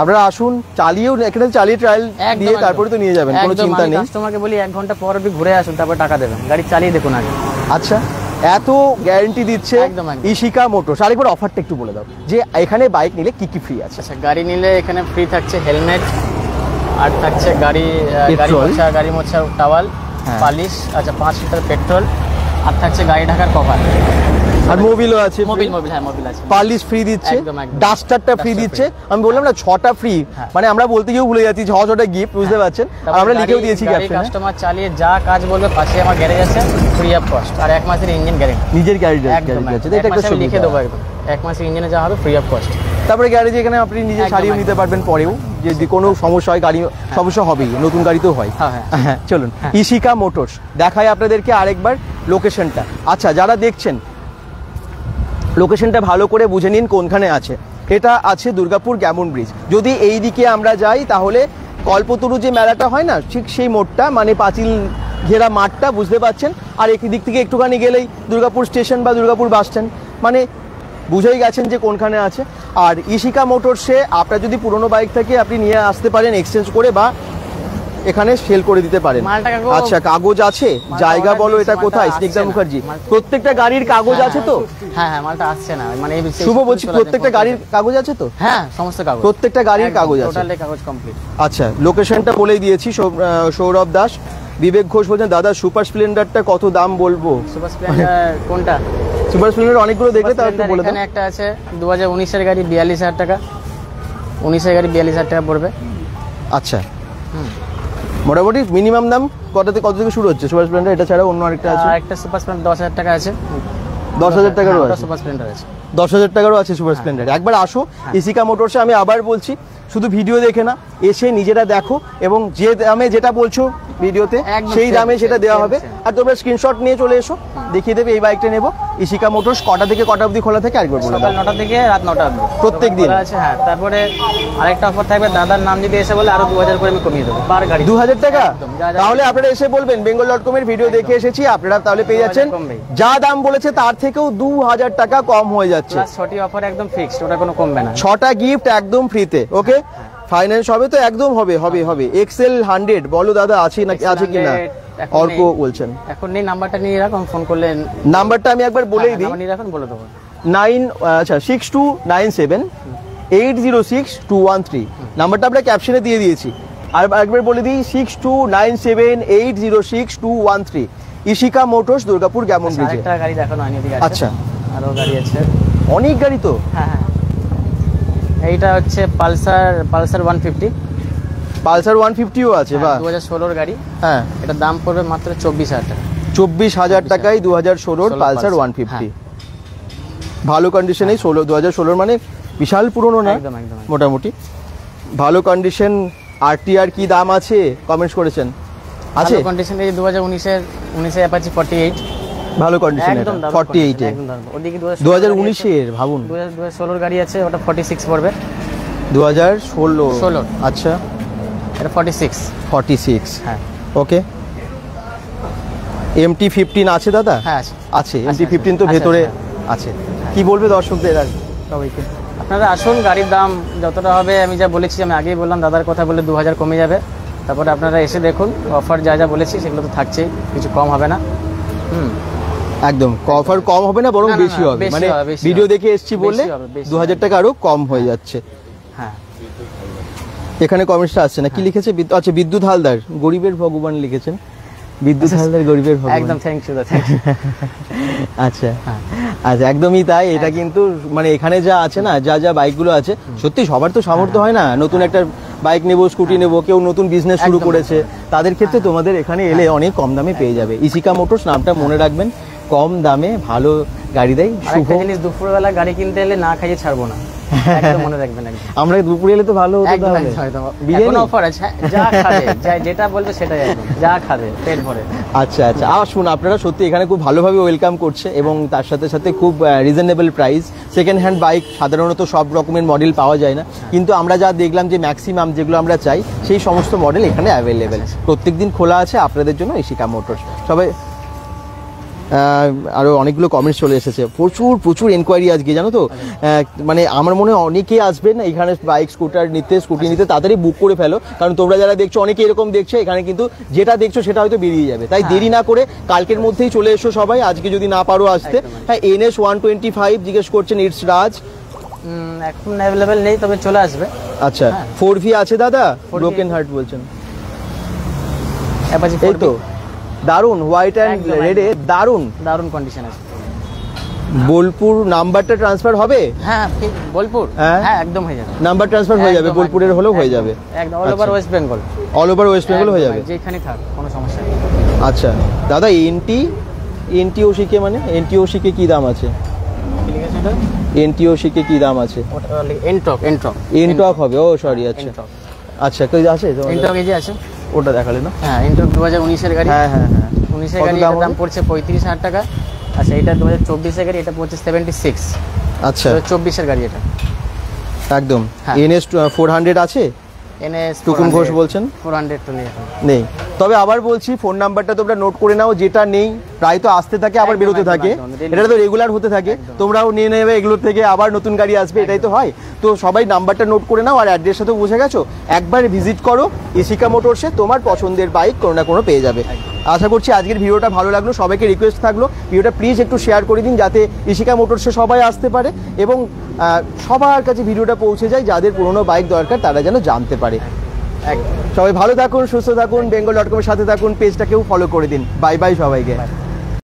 A: আপনারা আসুন, চালিয়েও এখানে চালিয়ে ট্রায়াল
B: একদম,
A: দিয়ে
B: একদম।
A: তারপরে তো নিয়ে যাবেন, কোনো
B: একদম,
A: চিন্তা
B: আমি
A: নেই।
B: কাস্টমারকে বলি 1 ঘন্টা পর আপনি ঘুরে আসুন, তারপর টাকা দেবেন, গাড়ি চালিয়ে দেখুন আগে।
A: আচ্ছা, এত গ্যারান্টি দিচ্ছে
B: একদম, একদম।
A: ইশিকা মোটরস। আরেকবার অফারটা একটু বলে দাও, যে এখানে বাইক নিলে কি কি ফ্রি আছে?
B: আচ্ছা, গাড়ি নিলে এখানে ফ্রি থাকছে হেলমেট, আর থাকছে গাড়ি
A: পেট্রোল।
B: গাড়ি মোছা টাওয়াল,
A: হ্যাঁ।
B: পালিশ, আচ্ছা 5 লিটার পেট্রোল, আর থাকছে গাড়ি ঢাকার কভার।
A: আর মোবিলও আছে,
B: মোবিল, হ্যাঁ মোবিল আছে।
A: পালিশ ফ্রি দিচ্ছে,
B: একদম, একদম।
A: ডাস্টারটা ফ্রি
B: Duster
A: দিচ্ছে। আমি বললাম না 6টা ফ্রি,
B: হ্যাঁ।
A: মানে আমরা বলতে গিয়েও ভুলে যাচ্ছি 6টা গিফট, বুঝতে পারছেন? আর আমরা লিখেও দিয়েছি ক্যাপশনে,
B: কাস্টমার চালিয়ে যা কাজ বলবে, পাশে আমার গ্যারেজ আছে, ফ্রি অফ কস্ট, আর 1 মাসের ইঞ্জিন গ্যারেন্টি।
A: নিজের গ্যারেজ
B: একদম,
A: আছে,
B: একদম।
A: এটা
B: এক
A: একটা
B: মাসে আমি লিখে দেবো
A: সুবিধা।
B: একদম, 1 মাসের ইঞ্জিনে যা হবে ফ্রি অফ কস্ট।
A: তারপরে গ্যারেজে এখানে আপনি নিজে
B: একদম,
A: সারিয়ে নিতে
B: একদম।
A: পারবেন পরেও, যদি কোনো সমস্যা হয়, গাড়ি সমস্যা হবেই, নতুন গাড়ি তো হয়।
B: হ্যাঁ, হ্যাঁ।
A: হ্যাঁ, চলুন
B: হ্যাঁ।
A: ইশিকা মোটরস দেখায় আপনাদেরকে আরেকবার লোকেশনটা। আচ্ছা, যারা দেখছেন লোকেশনটা ভালো করে বুঝে নিন কোনখানে আছে। এটা আছে দুর্গাপুর গ্যামন ব্রিজ। যদি এই দিকে আমরা যাই তাহলে কল্পতরু যে মেলাটা হয় না, ঠিক সেই মোড়টা, মানে পাঁচিল ঘেরা মাঠটা, বুঝতে পারছেন। আর এই দিক থেকে একটুখানি গেলেই দুর্গাপুর স্টেশন বা দুর্গাপুর বাস স্ট্যান্ড, মানে বুঝেই গেছেন যে কোনখানে আছে। আর ইশিকা মোটরসে আপনার যদি পুরনো বাইক থাকে আপনি নিয়ে আসতে পারেন এক্সচেঞ্জ করে, বা এখানে সেল করে দিতে পারেন।
B: মালটা কাগজ-
A: আচ্ছা, কাগজ আছে,
B: মালটা
A: জায়গা
B: order
A: বলো
B: দিয়েছি,
A: এটা
B: মালটা
A: কোথায়?
B: আসছে
A: স্নিগ্ধা
B: না।
A: মুখার্জি,
B: মালটা-
A: প্রত্যেকটা গাড়ির কাগজ আছে তো?
B: হ্যাঁ, হ্যাঁ, মালটা আসছে না, মানে এই
A: শুভ বলছি, প্রত্যেকটা গাড়ির কাগজ আছে তো?
B: হ্যাঁ, সমস্ত কাগজ,
A: প্রত্যেকটা গাড়ির কাগজ আছে।
B: টোটালি কাগজ কমপ্লিট।
A: আচ্ছা, লোকেশনটা বলেই দিয়েছি। সৌরভ দাস, বিবেক ঘোষ বলছেন দাদা সুপার স্প্লেন্ডারটা কত দাম বলবো?
B: সুপার স্প্লেন্ডার কোনটা?
A: সুপার স্প্লেন্ডার অনেকগুলো দেখলে তার একটু বলে দাও।
B: এখানে একটা আছে 2019 এর গাড়ি, 42,000 টাকা। 19 এর গাড়ি 42,000 টাকা পড়বে।
A: আচ্ছা,
B: হুম।
A: মোটামুটি মিনিমাম দাম কত থেকে শুরু হচ্ছে সুপার স্প্লেন্ডার? এটা ছাড়া অন্য আরেকটা আছে,
B: আর একটা সুপার স্প্লেন্ডার 10,000 টাকা আছে।
A: 10,000 টাকারও আছে।
B: সুপার স্প্লেন্ডার আছে।
A: 10,000 টাকারও আছে সুপার স্প্লেন্ডার। একবার আসো ইশিকা মোটরসে, আমি আবার বলছি, শুধু ভিডিও দেখে না, এসে নিজেরা দেখো, এবং যে দামে যেটা বলছো ভিডিওতে
B: একদম
A: সেই
B: same,
A: দামে সেটা
B: same,
A: দেওয়া
B: same,
A: হবে।
B: same।
A: আর তোমরা স্ক্রিনশট নিয়ে চলে এসো, দেখিয়ে দেবে এই বাইকটা নেবো। ইশিকা মোটরস কটা থেকে কটা অবধি খোলা থাকে আরেকবার বলে
B: সকাল
A: দাও।
B: 9টা থেকে রাত 9টা অবধি
A: প্রত্যেক দিন?
B: খোলা আছে, হ্যাঁ। তারপরে আরেকটা অফার থাকবে, দাদার নাম যদি এসে বলে আরো 2,000 করে আমি কমিয়ে দেবো পার গাড়ি।
A: 2,000 টাকা?
B: একদম, যা যা-
A: তাহলে আপনারা এসে বলবেন bengal.com এর ভিডিও দেখে এসেছি, আপনারা তাহলে পেয়ে যাচ্ছেন
B: 2,000 কমবেই।
A: যা দাম বলেছে তার থেকেও 2,000 টাকা কম হয়ে যাচ্ছে।
B: প্লাস 6টি অফার একদম ফিক্সড, ওটা কোনো কমবে না।
A: 6টা গিফট একদম ফ্রিতে। ওকে, ফাইন্যান্স হবে তো? একদম হবে, হবে, হবে। এক্সেল 100 বলো দাদা, আছে নাকি, আছে কিনা?
B: এখন
A: অর্ক
B: নেই।
A: বলছেন
B: এখন নেই, নাম্বারটা নিয়ে রাখুন, ফোন করলে
A: নাম্বারটা আমি একবার বলেই দিই।
B: নাম্বার নিয়ে রাখুন, বলে দেবো।
A: 6297806213 নাম্বারটা আমরা ক্যাপশনে দিয়ে দিয়েছি। আর একবার বলে দিই 6297806213, ইশিকা মোটরস, দুর্গাপুর গ্যামন ব্রিজে।
B: আরেকটা গাড়ি দেখানো হয়নি, এদিকে আছে।
A: আচ্ছা,
B: আরো গাড়ি আছে,
A: অনেক গাড়ি তো।
B: হ্যাঁ হ্যাঁ। এইটা হচ্ছে পালসার 150,
A: পালসার 150ও আছে, বাহ।
B: 2016 গাড়ি।
A: হ্যাঁ,
B: এটার দাম পড়বে মাত্র 24,000 টাকা।
A: 24,000 টাকায় 2016 পালসার 150, ভালো কন্ডিশনে। 2016 মানে বিশাল পুরনো না,
B: একদম, একদম, একদম।
A: মোটামুটি ভালো কন্ডিশন। আরটিআর কি দাম আছে কমেন্টস করেছেন? আছে
B: ভালো কন্ডিশন। এই 2019 এর অ্যাপাচি 48,
A: ভালো কন্ডিশন,
B: একদম দারুণ
A: 48 এ।
B: condition, একদম দারুণ। ওদিকে
A: 2019 এর ভাবুন,
B: 2016 গাড়ি আছে, ওটা 46 পড়বে।
A: 2016, আচ্ছা,
B: এটা 46,
A: 46,
B: হ্যাঁ
A: ওকে। MT-15 আছে দাদা?
B: হ্যাঁ আছে।
A: আছে, MT-15 তো
B: আছে,
A: ভেতরে
B: আছে,
A: আছে। কি বলবে দর্শকদের আর সবাইকে?
B: আপনারা আসুন, গাড়ির দাম যতটা হবে আমি যা বলেছি, আমি আগেই বললাম, দাদার কথা বলে 2,000 কমে যাবে। তারপরে আপনারা এসে দেখুন, অফার যা যা বলেছি সেগুলো তো থাকছেই, কিছু কম হবে না। হুম
A: একদম অফার কম হবে না, বরং
B: না, না,
A: বেশি
B: না,
A: হবে,
B: বেশি
A: মানে
B: হবে, বেশি
A: ভিডিও
B: হবে।
A: দেখে এসছি বললে
B: বেশি হবে, বেশি
A: 2000 টাকা আরো কম হয়ে যাচ্ছে।
B: হ্যাঁ
A: এখানে কমেন্টসটা আসছে না, কি লিখেছে? আচ্ছা, বিদ্যুৎ হালদার গরিবের ভগবান লিখেছেন। বিদ্যুৎ হালদার গরিবের ভগবান।
B: একদম থ্যাংক ইউ থ্যাংক ইউ।
A: আচ্ছা আচ্ছা, একদমই তাই। এটা কিন্তু মানে এখানে যা আছে না, যা যা বাইকগুলো আছে, সত্যি সবার তো সামর্থ্য হয় না নতুন একটা বাইক নেবো, স্কুটি নেবো, কেউ নতুন বিজনেস শুরু করেছে, তাদের ক্ষেত্রে তোমাদের এখানে এলে অনেক কম দামে পেয়ে যাবে। ইসিকা মোটরস নামটা মনে রাখবেন, কম দামে ভালো গাড়ি দেয়। শুভ,
B: আরেকটা জিনিস, দুপুরবেলা গাড়ি কিনতে এলে না খাইয়ে ছাড়বো না, একদম মনে রাখবেন একদম।
A: আমরা দুপুরে এলে তো ভালো হতো
B: একদম
A: তাহলে।
B: একদম।
A: বিরিয়ানি?
B: এখন অফার আছে, যা খাবে, যেটা বলবে সেটাই, একদম যা খাবে পেট ভরে।
A: আচ্ছা আচ্ছা, আসুন, আপনারা সত্যি এখানে খুব ভালোভাবে ওয়েলকাম করছে এবং তার সাথে সাথে খুব reasonable price. Second hand bike সাধারণত সব রকমের মডেল পাওয়া যায় না, কিন্তু আমরা যা দেখলাম যে ম্যাক্সিমাম যেগুলো আমরা চাই সেই সমস্ত মডেল এখানে অ্যাভেলেবেল। প্রত্যেকদিন খোলা আছে আপনাদের জন্য ইসিকা মোটরস। সবাই আরো অনেকগুলো কমেন্টস চলে এসেছে, প্রচুর প্রচুর এনকোয়ারি আজকে, জানো তো। মানে আমার মনে হয় অনেকেই আসবেন এখানে বাইক স্কুটার নিতে, স্কুটি নিতে। তাড়াতাড়ি বুক করে ফেলো, কারণ তোমরা যারা দেখছো অনেকে এরকম দেখছো, এখানে কিন্তু যেটা দেখছো সেটা হয়তো বেরিয়ে যাবে। তাই দেরি না করে কালকের মধ্যেই চলে এসো সবাই, আজকে যদি না পারো আসতে। হ্যাঁ, NS 125 জিজ্ঞেস করছেন, ইটস রাজ।
B: এখন অ্যাভেলেবেল নেই, তবে চলে আসবে।
A: আচ্ছা, 4V আছে দাদা? ব্রোকেন হার্ট বলছেন।
B: অ্যাপাচি
A: এই তো দারুন, হোয়াইট অ্যান্ড
B: একদম,
A: রেডে দারুন
B: দারুণ কন্ডিশন আছে।
A: বোলপুর নাম্বারটা ট্রান্সফার হবে?
B: হ্যাঁ ঠিক, বোলপুর,
A: হ্যাঁ।
B: হ্যাঁ একদম হয়ে যাবে।
A: নাম্বার ট্রান্সফার হয়ে যাবে,
B: একদম,
A: বোলপুরের হলেও হয়ে যাবে।
B: একদম all over West Bengal.
A: All over West Bengal হয়ে যাবে।
B: যেখানে থাক কোনো সমস্যা নেই।
A: আচ্ছা দাদা, NTOC মানে NTOC কি দাম আছে?
B: কি লিখেছে এটা?
A: NTOC কি দাম আছে?
B: ওটা এনটক
A: এনটক হবে, ও সরি। আচ্ছা আচ্ছা, কই আছে তোমাদের?
B: এনটক এই যে আছে,
A: ওটা দেখালে না?
B: হ্যাঁ এনটক 2019 এর গাড়ি।
A: হ্যাঁ হ্যাঁ হ্যাঁ,
B: 19 এর
A: কত
B: গাড়ি,
A: দাম
B: এটার দাম
A: হবে?
B: পড়ছে 35,000 টাকা। আচ্ছা, এটা 2024 এর গাড়ি, এটা পড়ছে 76।
A: আচ্ছা
B: 24 এর গাড়ি এটা।
A: একদম।
B: হ্যাঁ।
A: NS 400 আছে?
B: NS
A: টুকুন ঘোষ বলছেন
B: 400 তো নেই এখন।
A: নেই। তবে আবার বলছি, ফোন নাম্বারটা তোমরা নোট করে নাও, যেটা নেই প্রায় তো আসতে থাকে আবার
B: একদম,
A: বেরোতে
B: একদম,
A: থাকে,
B: একদম,
A: এটা তো রেগুলার হতে থাকে। তোমরাও নিয়ে নেবে এগুলোর থেকে, আবার নতুন গাড়ি আসবে, এটাই তো হয়। তো সবাই নাম্বারটা নোট করে নাও, আর অ্যাড্রেসটা তো বুঝে গেছো। একবার ভিজিট করো ইসিকা মোটরসে, তোমার পছন্দের বাইক কোনো না কোনো পেয়ে যাবে। আশা করছি আজকের ভিডিওটা ভালো লাগলো। সবাইকে রিকোয়েস্ট থাকলো, ভিডিওটা প্লিজ একটু শেয়ার করে দিন, যাতে ইসিকা মোটরসে সবাই আসতে পারে এবং সবার কাছে ভিডিওটা পৌঁছে যায়, যাদের পুরোনো বাইক দরকার তারা যেন জানতে পারে। সবাই ভালো থাকুন, সুস্থ থাকুন, bengal.com এর সাথে থাকুন, পেজটাকেও ফলো করে দিন। বাই বাই সবাইকে।